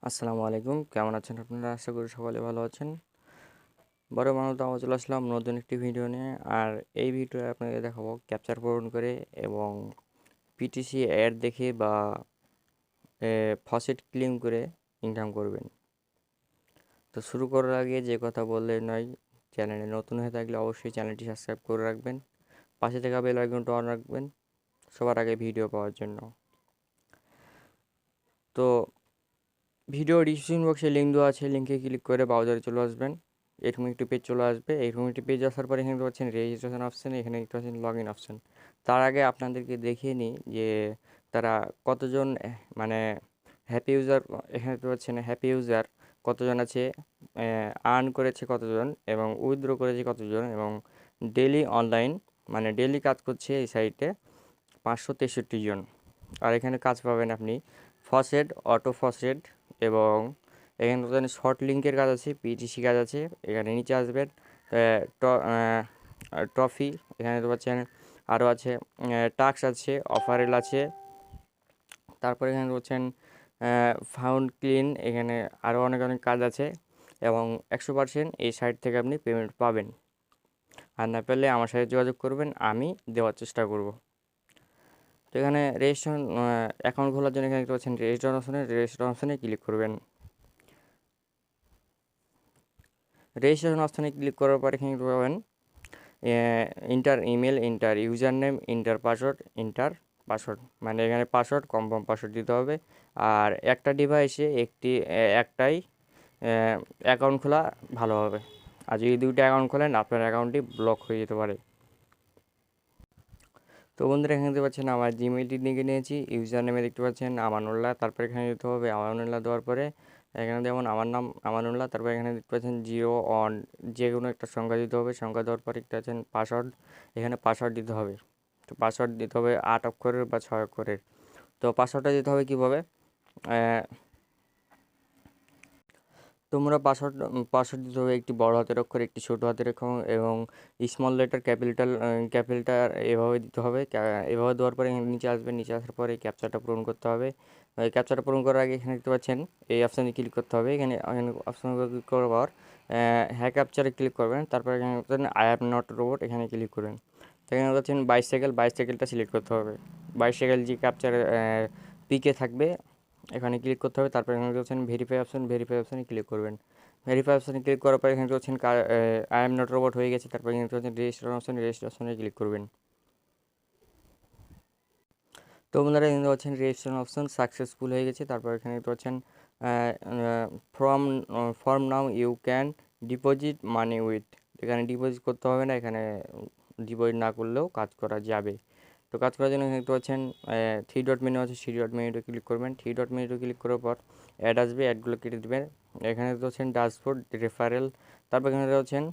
আসসালামু আলাইকুম, কেমন আছেন আপনারা? আশা করি সকলে ভালো আছেন। বড় মানুষ আবার চলে আসলাম নতুন একটি ভিডিও নিয়ে। আর এই ভিডিওয়ে আপনাদের দেখাবো ক্যাপচার পূরণ করে এবং পিটিসি অ্যাড দেখে বা ফসেট ক্লেম করে ইনকাম করবেন। তো শুরু করার আগে যে কথা বললে নয়, চ্যানেলে নতুন হয়ে থাকলে অবশ্যই চ্যানেলটি সাবস্ক্রাইব করে রাখবেন, পাশে থাকা বেল আইকনটা অন রাখবেন সবার আগে ভিডিও পাওয়ার জন্য। তো ভিডিও ডিসক্রিপশন বক্সে লিঙ্ক দেওয়া আছে, লিঙ্কে ক্লিক করে ব্রাউজারে চলে আসবেন। এরকম একটি পেজ চলে আসবে। এরকম একটি পেজ আসার পরে এখানে দেখতে পাচ্ছেন রেজিস্ট্রেশন অপশান, এখানে দেখতে পাচ্ছেন লগ ইন অপশান। তার আগে আপনাদেরকে দেখিয়ে নিই যে তারা কতজন মানে হ্যাপি ইউজার, এখানে দেখতে পাচ্ছেন হ্যাপি ইউজার কতজন আছে, আর্ন করেছে কতজন এবং উইথড্র করেছে কতজন এবং ডেলি অনলাইন মানে ডেলি কাজ করছে এই সাইটে 563 জন। আর এখানে কাজ পাবেন আপনি ফসেট, অটো ফসেট এবং এখানে তো শর্ট লিঙ্কের কাজ আছে, পিটিসি কাজ আছে। এখানে নিচে আসবেন ট্রফি, এখানে তো পাচ্ছেন আরও আছে, টাস্ক আছে, অফারেল আছে, তারপরে এখানে বলছেন ফাউন্ড ক্লিন, এখানে আরও অনেক অনেক কাজ আছে এবং 100% এই সাইট থেকে আপনি পেমেন্ট পাবেন। আর না পেলে আমার সাথে যোগাযোগ করবেন, আমি দেওয়ার চেষ্টা করব। তো এখানে রেজিস্ট্রেশন অ্যাকাউন্ট খোলার জন্য এখানে দেখতে পাচ্ছেন রেজিস্ট্রেশন অপশানে ক্লিক করবেন। রেজিস্ট্রেশন অপশানে ক্লিক করার পর এখানে পাবেন inter email, inter user name, inter password, মানে এখানে পাসওয়ার্ড কনফার্ম পাসওয়ার্ড দিতে হবে। আর একটা ডিভাইসে একটাই অ্যাকাউন্ট খোলা ভালো হবে। আর যদি দুইটা অ্যাকাউন্ট খোলেন আপনার অ্যাকাউন্টটি ব্লক হয়ে যেতে পারে। তো বন্ধুরা এখানে দেখতে পাচ্ছেন আমার জিমেইলটি লিখে নিয়েছি। ইউজার নেমে দেখতে পাচ্ছেন আমানুল্লাহ, তারপর এখানে দিতে হবে আমানুল্লাহ দেওয়ার পরে এখানে যেমন আমার নাম আমানুল্লাহ, তারপর এখানে দেখতে পাচ্ছেন 01 যে কোনো একটা সংখ্যা দিতে হবে। সংখ্যা দেওয়ার পরে দেখতে পাচ্ছেন পাসওয়ার্ড, এখানে পাসওয়ার্ড দিতে হবে। তো পাসওয়ার্ড দিতে হবে 8 অক্ষরের বা 6 অক্ষরের। তো পাসওয়ার্ডটা দিতে হবে কীভাবে, তোমরা পাসওয়ার্ড দিতে হবে একটি বড় হাতের অক্ষর, একটি ছোটো হাতের অক্ষর এবং স্মল লেটার, ক্যাপিটাল এভাবে দিতে হবে। এভাবে দেওয়ার পরে এখানে নিচে আসবে, নিচে আসার পরে ক্যাপচাটা পূরণ করতে হবে। ক্যাপচাটা পূরণ করার আগে এখানে দেখতে পাচ্ছেন এই অপশানে ক্লিক করতে হবে। এখানে অপশানে ক্লিক করার পর হ্যাঁ ক্যাপচারে ক্লিক করবেন। তারপর এখানে আই অ্যাম নট রোবট, এখানে ক্লিক করবেন। তো এখানে পাচ্ছেন বাইসাইকেলটা সিলেক্ট করতে হবে। বাইসাইকেল যে ক্যাপচার পিকে থাকবে এখানে ক্লিক করতে হবে। তারপর এখানে হচ্ছেন ভেরিফাই অপশানে ক্লিক করবেন। ভেরিফাই অপশানে ক্লিক করার পর এখানে হচ্ছেন আই এম নট রোবট হয়ে গেছে। তারপর এখানে হচ্ছেন রেজিস্ট্রেশনে ক্লিক করবেন। তো বন্ধুরা এখানে হচ্ছেন রেজিস্ট্রেশন অপশান সাকসেসফুল হয়ে গেছে। তারপর এখানে দেখতে পাচ্ছেন form now you can deposit money with, এখানে ডিপোজিট করতে হবে না, এখানে ডিপোজিট না করলেও কাজ করা যাবে। তো কাজ করার জন্য এখানে দেখতে পাচ্ছেন 3 ডট মেনু আছে, 3 ডট মেনুতে ক্লিক করবেন। 3 ডট মেনুতে ক্লিক করার পর অ্যাড আসবে, অ্যাডগুলো কেটে দেবেন। এখানে দেখতে পাচ্ছেন ড্যাশবোর্ড, রেফারেল, তারপর এখানে দেখতে পাচ্ছেন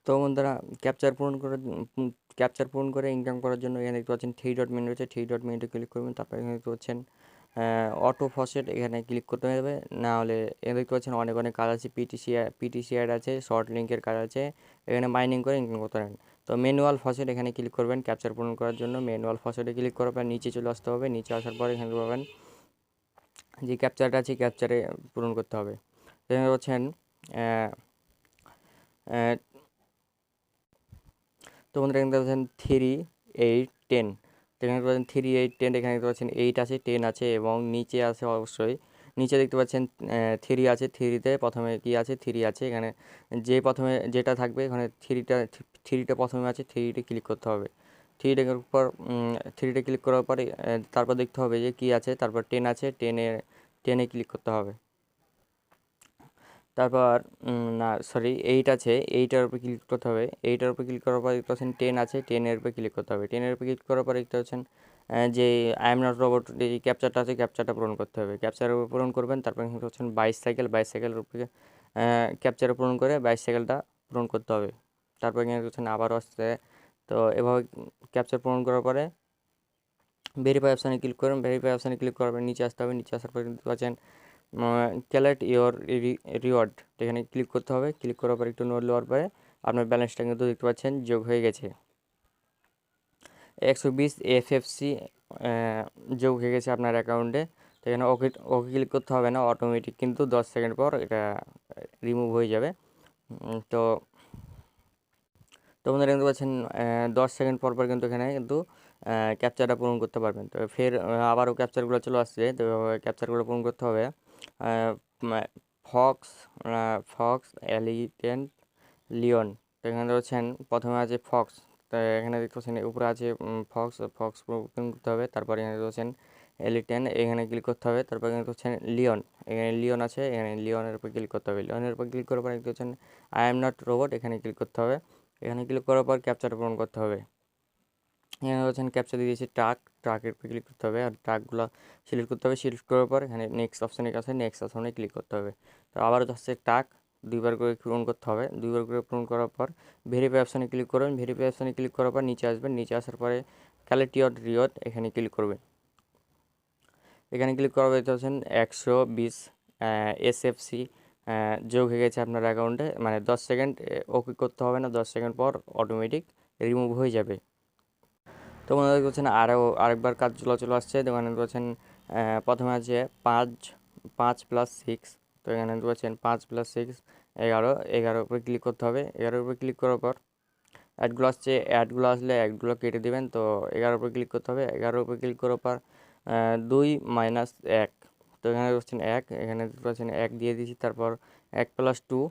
তো বন্ধুরা ক্যাপচার পূরণ করে ইনকাম করার জন্য এখানে দেখতে পাচ্ছেন 3 ডট মেনু রয়েছে, 3 ডট মেনুতে ক্লিক করবেন। তারপর এখানে দেখতে পাচ্ছেন অটো ফসেট, এখানে ক্লিক করতে হবে। না হলে এখানে দেখতে পাচ্ছেন অনেক অনেক কাজ আছে, পিটিসি অ্যাড আছে, শর্ট লিঙ্কের কাজ আছে, এখানে মাইনিং করে ইনকাম করতে পারেন। তো ম্যানুয়াল ফসেট এখানে ক্লিক করবেন ক্যাপচার পূরণ করার জন্য। ম্যানুয়াল ফসেটে ক্লিক করার পর নিচে চলে আসতে হবে। নিচে আসার পর এখানে পাবেন যে ক্যাপচারটা আছে ক্যাপচারে পূরণ করতে হবে। এখানে পাচ্ছেন তো বন্ধুরা এখানে দেখতে পাচ্ছেন 3, 8, 10, এখানে দেখতে পাচ্ছেন 3, 8, 10, এখানে দেখতে পাচ্ছেন 8 আছে, 10 আছে এবং নিচে আছে অবশ্যই নিচে দেখতে পাচ্ছেন 3 আছে। 3তে প্রথমে কি আছে, 3 আছে, এখানে যে প্রথমে যেটা থাকবে এখানে থ্রিটা প্রথমে আছে, 3টে ক্লিক করতে হবে। 3টে ক্লিক করার পরে তারপর দেখতে হবে যে কি আছে, তারপর 10 আছে, 10এ ক্লিক করতে হবে। তারপর না সরি 8 আছে, 8টার উপর ক্লিক করতে হবে। 8টার উপর ক্লিক করার পর দেখতে পাচ্ছেন 10 আছে, 10এর উপর ক্লিক করতে হবে। 10এর উপর ক্লিক করার পর দেখতে পাচ্ছেন যে আই এম নট রোবট এই ক্যাপচারটা আছে, ক্যাপচারটা পূরণ করতে হবে। ক্যাপচার পূরণ করবেন। তারপর দেখতে পাচ্ছেন বাইসাইকেলের উপরে ক্যাপচার পূরণ করে বাইসাইকেলটা পূরণ করতে হবে। তারপর এখানে দেখছেন আবারও আসছে। তো এভাবে ক্যাপচার পূরণ করার পরে ভেরিফাই অপশানে ক্লিক করবেন। ভেরিফাই অপশানে ক্লিক করার পর নিচে আসতে হবে। নিচে আসার পর দেখতে পাচ্ছেন ক্যালেক্ট ইওর রিওয়ার্ড, এখানে ক্লিক করতে হবে। ক্লিক করার পর একটু নোট নেওয়ার পরে আপনার ব্যালেন্সটা কিন্তু দেখতে পাচ্ছেন যোগ হয়ে গেছে। 120 FFC যোগ হয়ে গেছে আপনার অ্যাকাউন্টে। তো এখানে ওকে ওকে ক্লিক করতে হবে না, অটোমেটিক কিন্তু 10 সেকেন্ড পর এটা রিমুভ হয়ে যাবে। তো বন্ধুরা দেখতে পাচ্ছেন 10 সেকেন্ড পর পর কিন্তু এখানে কিন্তু ক্যাপচারটা পূরণ করতে পারবেন। তো ফের আবারও ক্যাপচারগুলো চলে আসছে, তো ক্যাপচারগুলো পূরণ করতে হবে। Fox, elephant, lion. তো এখানে দেখছেন প্রথমে আছে ফক্স, তো এখানে দেখতে পাচ্ছেন উপরে আছে ফক্স পূরণ করতে হবে। তারপরে এখানে দেখতে পাচ্ছেন এলিফ্যান্ট, এখানে ক্লিক করতে হবে। তারপর এখানে দেখতে পাচ্ছেন লিওন, এখানে লিওন আছে, এখানে লিওনের উপর ক্লিক করতে হবে। লিওনের উপর ক্লিক করার পর দেখতে পাচ্ছেন আই এম নট রোবট, এখানে ক্লিক করতে হবে। এখানে ক্লিক করার পর ক্যাপচারটা পূরণ করতে হবে। এখানে হচ্ছেন ক্যাপচা দিয়ে দিয়েছি ট্রাকের উপর ক্লিক করতে হবে, আর ট্রাকগুলো সিলেক্ট করতে হবে। সিলেক্ট করার পর এখানে নেক্সট অপশানে কাছে নেক্সট অপশানে ক্লিক করতে হবে। তো আবারও হচ্ছে ট্রাক দুইবার করে পূরণ করতে হবে। দুইবার করে পূরণ করার পর ভেরিফাই অপশানে ক্লিক করবেন। ভেরিফাই অপশানে ক্লিক করার পর নিচে আসবেন, নিচে আসার পরে কালেক্ট ইওর রিওয়ার্ড এখানে ক্লিক করবেন। এখানে ক্লিক করার পর হচ্ছেন 120 SFC যোগ হয়ে গেছে আপনার অ্যাকাউন্টে, মানে 10 সেকেন্ড ওকে করতে হবে না, 10 সেকেন্ড পর অটোমেটিক রিমুভ হয়ে যাবে। তো মনে করছেন আরেকবার কাজগুলো চলে আসছে। তো এখানে বলছেন প্রথমে আছে 5+6। তো এখানে বলছেন 5+6 11, 11 উপরে ক্লিক করতে হবে। 11 উপরে ক্লিক করার পর অ্যাডগুলো আসছে, অ্যাডগুলো আসলে অ্যাডগুলো কেটে দেবেন। তো 11 উপরে ক্লিক করতে হবে। 11 উপরে ক্লিক করার পর 2-1। তো এখানে বলছেন 1, এখানে বলছেন 1 দিয়ে দিয়েছি। তারপর 1+2,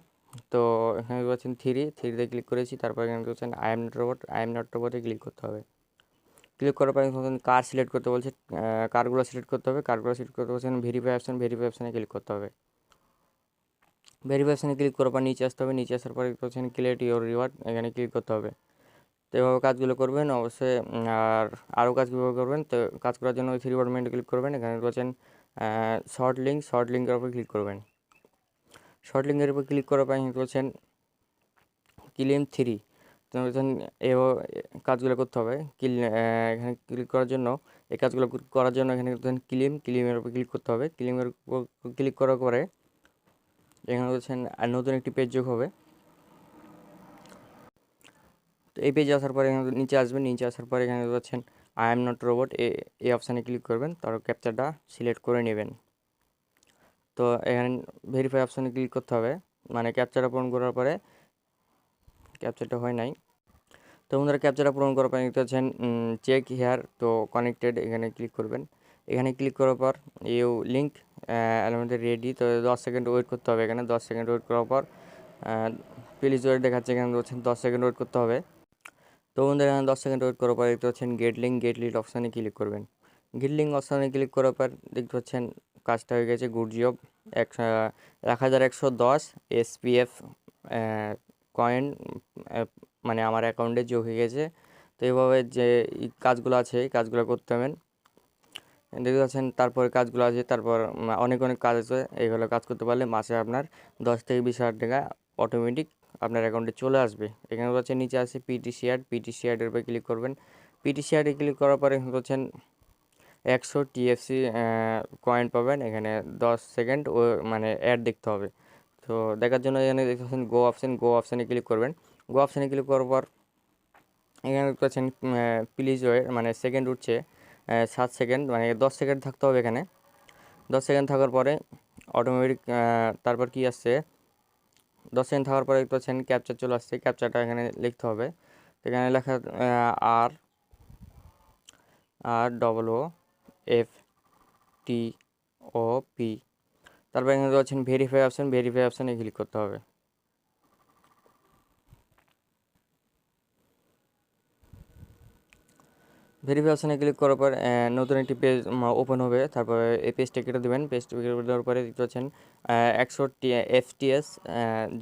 তো এখানে বলছেন 3তে ক্লিক করেছি। তারপর এখানে বলছেন আই এম নট রোবটে ক্লিক করতে হবে। ক্লিক করার পর কার সিলেক্ট করতে বলছে, কারগুলো সিলেক্ট করতে হবে। কারগুলো সিলেক্ট করতে বলছেন ভেরিফাই অপশানে ক্লিক করতে হবে। ভেরিফাই অপশানে ক্লিক করার পর নিচে আসতে হবে। নিচে আসার পরে বলছেন ক্রিয়েট ইওর রিওয়ার্ড, এখানে ক্লিক করতে হবে। তো এভাবে কাজগুলো করবেন অবশ্যই। আর আরও কাজ কীভাবে করবেন, তো কাজ করার জন্য ওই 3 বাটনে ক্লিক করবেন। এখানে বলছেন শর্ট লিঙ্কের উপর ক্লিক করবেন। শর্ট লিঙ্কের উপর ক্লিক করার পর বলছেন ক্লেম 3। তো বলছেন কাজগুলো করতে হবে। এখানে ক্লিক করার জন্য এই কাজগুলো করার জন্য এখানে ক্লেমের উপর ক্লিক করতে হবে। ক্লেমের উপর ক্লিক করার পরে এখানে বলছেন নতুন একটি পেজ যোগ হবে। তো এই পেজে আসার পরে এখানে নিচে আসবেন। নিচে আসার পরে এখানে পাচ্ছেন আই এম নট রোবট, এই অপশানে ক্লিক করবেন। তারপর ক্যাপচারটা সিলেক্ট করে নেবেন। তো এখানে ভেরিফাই অপশানে ক্লিক করতে হবে, মানে ক্যাপচারটা পূরণ করার পরে ক্যাপচারটা হয় নাই। তো বন্ধুরা ক্যাপচারটা পূরণ করার পর দেখতে পাচ্ছেন চেক হেয়ার, তো কানেক্টেড, এখানে ক্লিক করবেন। এখানে ক্লিক করার পর ইউ লিঙ্ক এলিমেন্টের রেডি। তো 10 সেকেন্ড ওয়েট করতে হবে। এখানে 10 সেকেন্ড ওয়েট করার পর প্লিজ ওয়েট দেখাচ্ছে, এখানে বলছেন 10 সেকেন্ড ওয়েট করতে হবে। তো বন্ধুরা এখানে 10 সেকেন্ড ওয়েট করার পর দেখতে পাচ্ছেন গেট লিঙ্ক অপশানে ক্লিক করবেন। গেট লিঙ্ক অপশানে ক্লিক করার পর দেখতে পাচ্ছেন কাজটা হয়ে গেছে, গুড জব। 1110 SPF কয়েন মানে আমার অ্যাকাউন্টে যোগ হয়ে গেছে। তো এইভাবে যে কাজগুলো আছে এই কাজগুলো করতে হবেন, দেখতে পাচ্ছেন। তারপরে কাজগুলো আছে, তারপর অনেক কাজ আছে। এইগুলো কাজ করতে পারলে মাসে আপনার 10 থেকে 20 হাজার টাকা অটোমেটিক আপনার অ্যাকাউন্টে চলে আসবে। এখানে হচ্ছে নিচে আছে পিটিসি অ্যাডের উপরে ক্লিক করবেন। পিটিসি অ্যাডে ক্লিক করার পরে হচ্ছেন 100 TFC কয়েন পাবেন। এখানে 10 সেকেন্ড ও মানে অ্যাড দেখতে হবে। তো দেখার জন্য এখানে দেখতে পাচ্ছেন গো অপশানে ক্লিক করবেন। গো অপশানে ক্লিক করার পর এখানে দেখতে পাচ্ছেন প্লিজ ওয়েট, মানে সেকেন্ড উঠছে 7 সেকেন্ড, মানে 10 সেকেন্ড থাকতে হবে এখানে। 10 সেকেন্ড থাকার পরে অটোমেটিক তারপর কি আসছে, 10 সেকেন্ড থাকার পরে দেখতে পাচ্ছেন ক্যাপচার চলে আসছে। ক্যাপচারটা এখানে লিখতে হবে। এখানে লেখা ROFTOP। তারপর এখানে পাচ্ছেন ভেরিফাই অপশানে ক্লিক করতে হবে। ভেরিফাই অপশানে ক্লিক করার পর নতুন একটি পেজ ওপেন হবে। তারপরে এই পেজটা কেটে দেবেন। পেজটা কেটে দেওয়ার পরে দেখতে পাচ্ছেন 100 FTS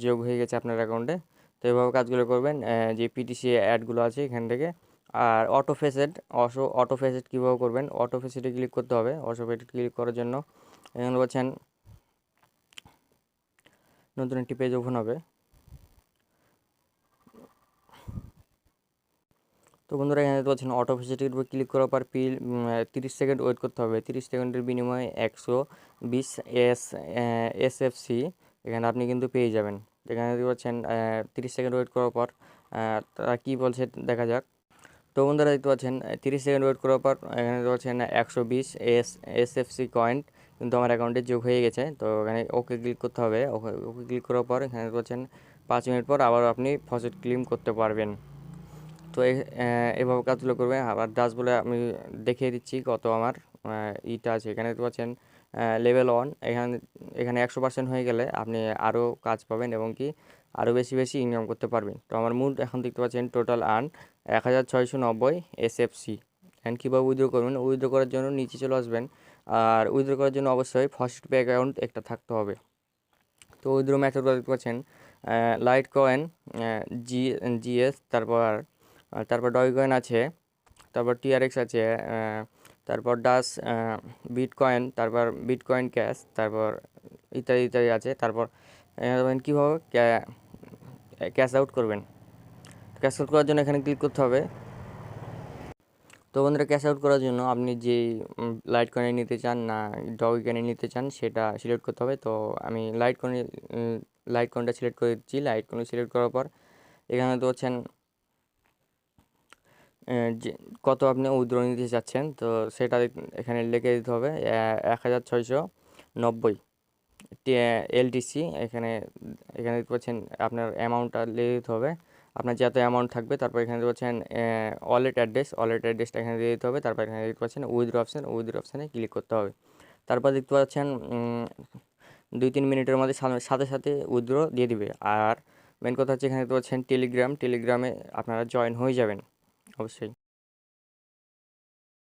যোগ হয়ে গেছে আপনার অ্যাকাউন্টে। তো এইভাবে কাজগুলো করবেন, যে পিটিসি অ্যাডগুলো আছে এখান থেকে। আর অটো ফেসেট কীভাবে করবেন, অটো ফেসেটে ক্লিক করতে হবে। অটো ফেসেট ক্লিক করার জন্য এখানে বলছেন নতুন একটি পেজ ওপেন হবে। তো বন্ধুরা এখানে দেখতে পাচ্ছেন অটো ফেসিলিটির উপর ক্লিক করার পর 30 সেকেন্ড ওয়েট করতে হবে। 30 সেকেন্ডের বিনিময়ে 120 SFC এখানে আপনি কিন্তু পেয়ে যাবেন। এখানে দেখতে পাচ্ছেন 30 সেকেন্ড ওয়েট করার পর তারা কী বলছে দেখা যাক। তো তো বন্ধুরা দেখতে পাচ্ছেন 30 সেকেন্ড ওয়েট করার পর এখানে দেখতে পাচ্ছেন 120 এসএফসি কয়েন কিন্তু আমার অ্যাকাউন্টে যোগ হয়ে গেছে। তো এখানে ওকে ক্লিক করতে হবে। ওকে ওকে ক্লিক করার পর এখানে দেখতে পাচ্ছেন 5 মিনিট পর আবার আপনি ফসেট ক্লেম করতে পারবেন। তো এভাবে কাজগুলো করবে। আবার ডাচ বলে আমি দেখিয়ে দিচ্ছি কত আমার ইটা আছে। এখানে দেখতে পাচ্ছেন লেভেল 1, এখানে এখানে 100% হয়ে গেলে আপনি আরও কাজ পাবেন এবং কি আরও বেশি বেশি ইনকাম করতে পারবেন। তো আমার মূল এখন দেখতে পাচ্ছেন টোটাল আর্ন 1690 এসএফসি। অ্যান্ড কীভাবে উইথড্র করবেন, উইথড্র করার জন্য নিচে চলে আসবেন। আর উইথড্র করার জন্য অবশ্যই ফার্স্ট পে অ্যাকাউন্ট একটা থাকতে হবে। তো উইথড্র মেথডগুলো দেখতে পাচ্ছেন লাইট কয়েন, জি জিএস, তারপর ডজকয়েন আছে, তারপর টিআরএক্স আছে, তারপর ডাস, বিটকয়েন, তারপর বিটকয়েন ক্যাশ, তারপর ইত্যাদি ইত্যাদি আছে। তারপর কীভাবে ক্যাশ আউট করবেন। ক্যাশ আউট করার জন্য এখানে ক্লিক করতে হবে। তো বন্ধুরা ক্যাশ আউট করার জন্য আপনি যে লাইট কয়েনে নিতে চান না ডজকয়েনে নিতে চান সেটা সিলেক্ট করতে হবে। তো আমি লাইট কয়েনটা সিলেক্ট করে দিচ্ছি। লাইট কয়েন সিলেক্ট করার পর এখানে তো হচ্ছেন যে কত আপনি উইথড্র নিতে চাচ্ছেন তো সেটা এখানে লিখে দিতে হবে 1690 এলটিসি। এখানে এখানে দেখতে পাচ্ছেন আপনার অ্যামাউন্টটা লিখে দিতে হবে, আপনার যত অ্যামাউন্ট থাকবে। তারপর এখানে দেখতে পাচ্ছেন ওয়ালেট অ্যাড্রেসটা এখানে দিয়ে দিতে হবে। তারপর এখানে দেখতে পাচ্ছেন উইথড্র অপশানে ক্লিক করতে হবে। তারপর দেখতে পাচ্ছেন 2-3 মিনিটের মধ্যে সাথে সাথে উইথড্র দিয়ে দিবে। আর মেন কথা হচ্ছে এখানে দেখতে পাচ্ছেন টেলিগ্রামে আপনারা জয়েন হয়ে যাবেন অবশ্যই।